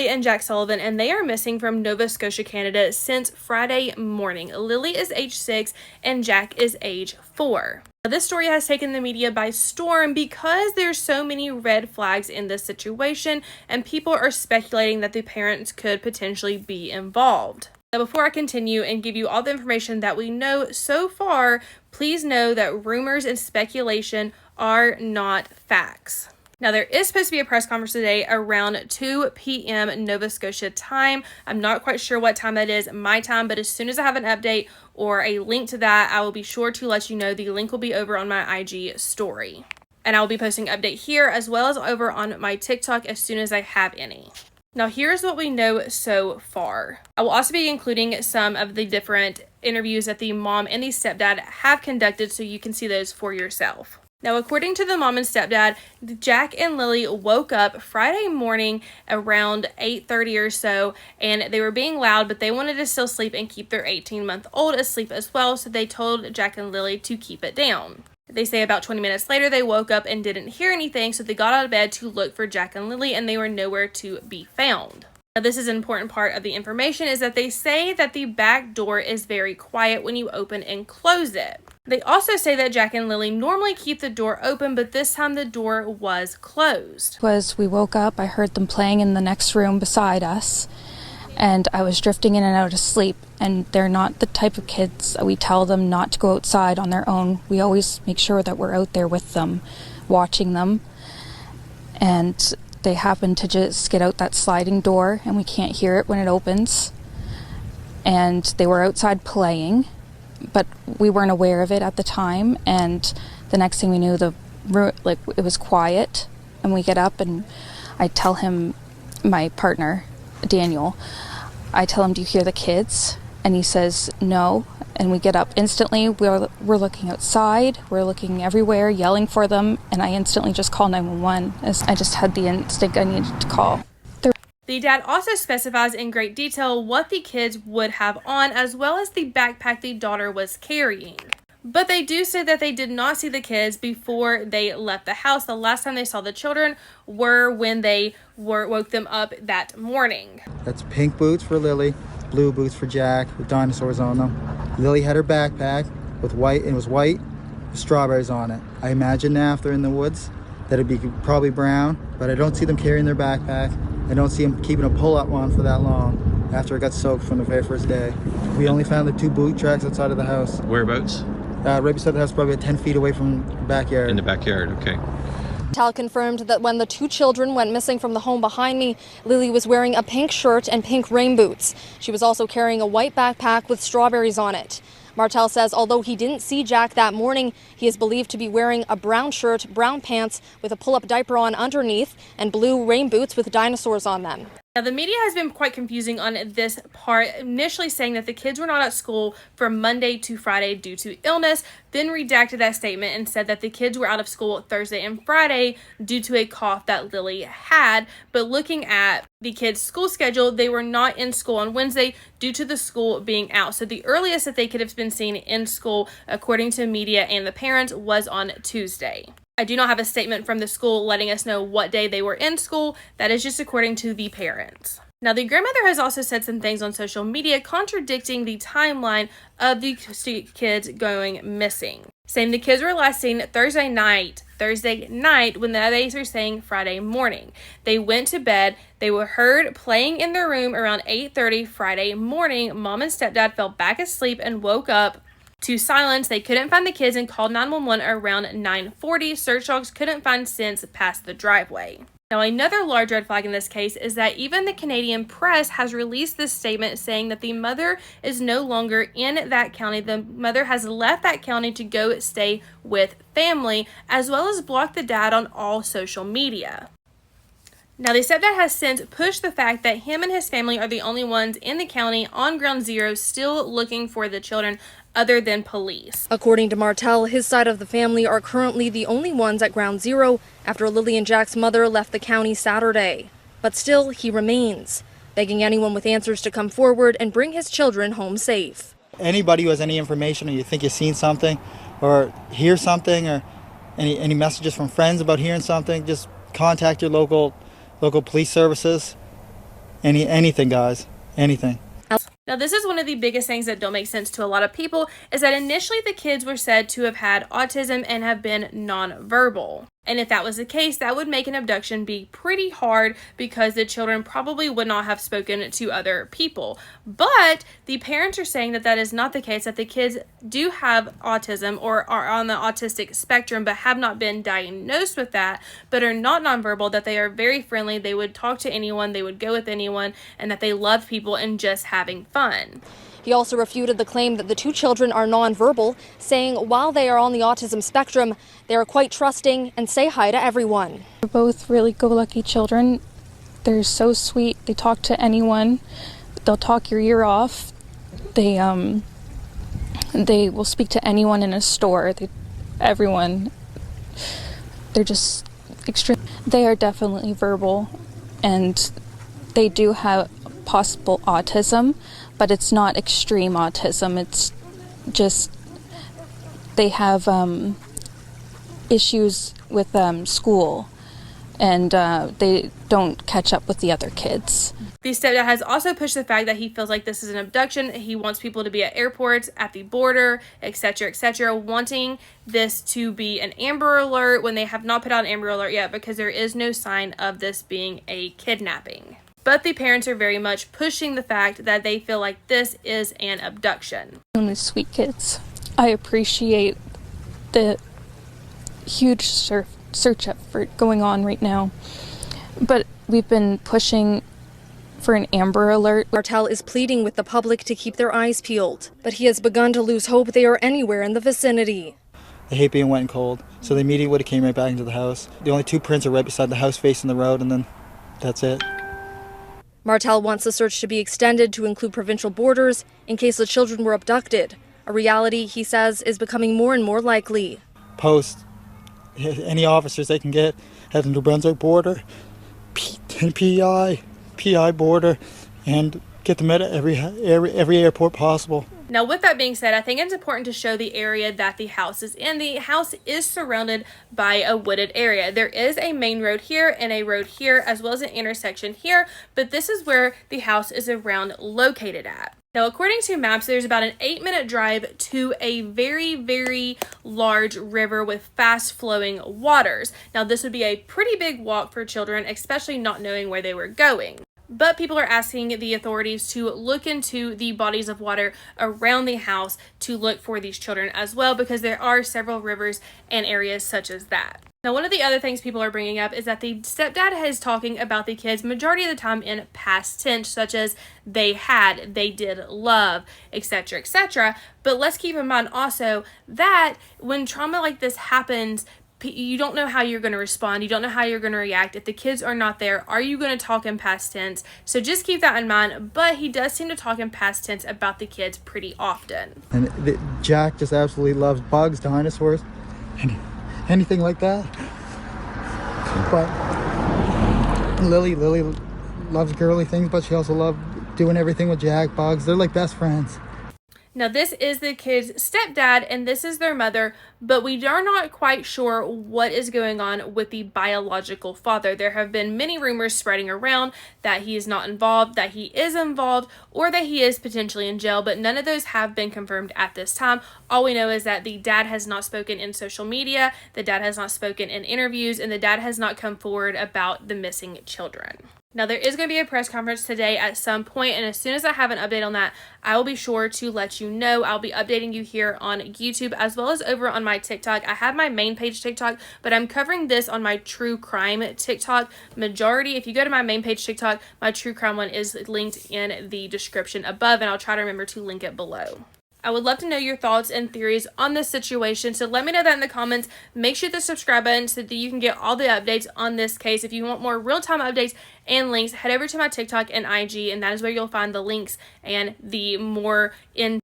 And Jack Sullivan, and they are missing from Nova Scotia, Canada since Friday morning. Lily is age 6 and Jack is age 4. This story has taken the media by storm because there's so many red flags in this situation, and people are speculating that the parents could potentially be involved. Now, before I continue and give you all the information that we know so far, please know that rumors and speculation are not facts. Now, there is supposed to be a press conference today around 2 p.m. Nova Scotia time. I'm not quite sure what time that is, my time, but as soon as I have an update or a link to that, I will be sure to let you know. The link will be over on my IG story. And I will be posting an update here as well as over on my TikTok as soon as I have any. Now, here's what we know so far. I will also be including some of the different interviews that the mom and the stepdad have conducted so you can see those for yourself. Now, according to the mom and stepdad, Jack and Lily woke up Friday morning around 8:30 or so, and they were being loud, but they wanted to still sleep and keep their 18-month-old asleep as well, so they told Jack and Lily to keep it down. They say about 20 minutes later, they woke up and didn't hear anything, so they got out of bed to look for Jack and Lily, and they were nowhere to be found. Now, this is an important part of the information, is that they say that the back door is very quiet when you open and close it. They also say that Jack and Lily normally keep the door open, but this time the door was closed. We woke up, I heard them playing in the next room beside us, and I was drifting in and out of sleep, and they're not the type of kids that we tell them not to go outside on their own. We always make sure that we're out there with them, watching them, and they happen to just get out that sliding door, and we can't hear it when it opens, and they were outside playing, but we weren't aware of it at the time, and the next thing we knew, it was quiet, and we get up, and I tell him, my partner, Daniel, I tell him, do you hear the kids? And he says, no, and we get up instantly. We're looking outside, we're looking everywhere, yelling for them, and I instantly just call 911, as I just had the instinct I needed to call. The dad also specifies in great detail what the kids would have on, as well as the backpack the daughter was carrying. But they do say that they did not see the kids before they left the house. The last time they saw the children were when they woke them up that morning. That's pink boots for Lily, blue boots for Jack with dinosaurs on them. Lily had her backpack with white, and it was white with strawberries on it. I imagine now if they're in the woods that it'd be probably brown, but I don't see them carrying their backpack. I don't see them keeping a pull-up one for that long after it got soaked from the very first day. We only found the 2 boot tracks outside of the house. Whereabouts? Right beside the house, probably 10 feet away from the backyard. In the backyard, okay. Tal confirmed that when the 2 children went missing from the home behind me, Lily was wearing a pink shirt and pink rain boots. She was also carrying a white backpack with strawberries on it. Martel says although he didn't see Jack that morning, he is believed to be wearing a brown shirt, brown pants with a pull-up diaper on underneath, and blue rain boots with dinosaurs on them. Now, the media has been quite confusing on this part, initially saying that the kids were not at school from Monday to Friday due to illness, then redacted that statement and said that the kids were out of school Thursday and Friday due to a cough that Lily had. But looking at the kids' school schedule, they were not in school on Wednesday due to the school being out. So the earliest that they could have been seen in school, according to media and the parents, was on Tuesday. I do not have a statement from the school letting us know what day they were in school. That is just according to the parents. Now, the grandmother has also said some things on social media contradicting the timeline of the kids going missing, saying the kids were last seen Thursday night when they were saying Friday morning. They went to bed. They were heard playing in their room around 8:30 Friday morning. Mom and stepdad fell back asleep and woke up to silence. They couldn't find the kids and called 911 around 9:40. Search dogs couldn't find scents past the driveway. Now, another large red flag in this case is that even the Canadian press has released this statement saying that the mother is no longer in that county. The mother has left that county to go stay with family, as well as block the dad on all social media. Now, the stepdad has since pushed the fact that him and his family are the only ones in the county on ground zero still looking for the children other than police. According to Martel, his side of the family are currently the only ones at ground zero after Lily and Jack's mother left the county Saturday. But still, he remains, begging anyone with answers to come forward and bring his children home safe. Anybody who has any information, or you think you've seen something or hear something, or any messages from friends about hearing something, just contact your local police services. Anything, guys. Anything. Now, this is one of the biggest things that don't make sense to a lot of people, is that initially the kids were said to have had autism and have been nonverbal. And if that was the case, that would make an abduction be pretty hard because the children probably would not have spoken to other people. But the parents are saying that that is not the case, that the kids do have autism or are on the autistic spectrum but have not been diagnosed with that, but are not nonverbal, that they are very friendly, they would talk to anyone, they would go with anyone, and that they love people and just having fun. He also refuted the claim that the two children are nonverbal, saying while they are on the autism spectrum, they are quite trusting and say hi to everyone. They're both really go-lucky children. They're so sweet. They talk to anyone. They'll talk your ear off. They will speak to anyone in a store. Everyone. They're just extreme. They are definitely verbal, and they do have possible autism, but it's not extreme autism. It's just they have issues with school, and they don't catch up with the other kids. The stepdad has also pushed the fact that he feels like this is an abduction. He wants people to be at airports, at the border, etc., wanting this to be an Amber Alert when they have not put out an Amber Alert yet because there is no sign of this being a kidnapping. But the parents are very much pushing the fact that they feel like this is an abduction. Only sweet kids. I appreciate the huge search effort going on right now, but we've been pushing for an Amber Alert. Martel is pleading with the public to keep their eyes peeled, but he has begun to lose hope they are anywhere in the vicinity. They hate being wet and cold, so they immediately would have came right back into the house. The only two prints are right beside the house facing the road, and then that's it. Martel wants the search to be extended to include provincial borders in case the children were abducted, a reality he says is becoming more and more likely. Post any officers they can get at the New Brunswick border, PI border, and get them at every airport possible. Now, with that being said, I think it's important to show the area that the house is in. The house is surrounded by a wooded area. There is a main road here and a road here, as well as an intersection here, but this is where the house is around located at. Now, according to maps, there's about an 8-minute drive to a very, very large river with fast-flowing waters. Now, this would be a pretty big walk for children, especially not knowing where they were going. But people are asking the authorities to look into the bodies of water around the house to look for these children as well, because there are several rivers and areas such as that. Now, one of the other things people are bringing up is that the stepdad is talking about the kids majority of the time in past tense, such as they had, they did love, etc., etc. But let's keep in mind also that when trauma like this happens, you don't know how you're going to respond. You don't know how you're going to react. If the kids are not there, are you going to talk in past tense? So just keep that in mind. But he does seem to talk in past tense about the kids pretty often. And Jack just absolutely loves bugs, dinosaurs, anything like that. But Lily loves girly things, but she also loves doing everything with Jack, bugs. They're like best friends. Now, this is the kids' stepdad, and this is their mother, but we are not quite sure what is going on with the biological father. There have been many rumors spreading around that he is not involved, that he is involved, or that he is potentially in jail, but none of those have been confirmed at this time. All we know is that the dad has not spoken in social media, the dad has not spoken in interviews, and the dad has not come forward about the missing children. Now, there is going to be a press conference today at some point, and as soon as I have an update on that, I will be sure to let you know. I'll be updating you here on YouTube as well as over on my TikTok. I have my main page TikTok, but I'm covering this on my true crime TikTok. Majority, if you go to my main page TikTok, my true crime one is linked in the description above, and I'll try to remember to link it below. I would love to know your thoughts and theories on this situation, so let me know that in the comments. Make sure to subscribe button so that you can get all the updates on this case. If you want more real-time updates and links, head over to my TikTok and IG, and that is where you'll find the links and the more in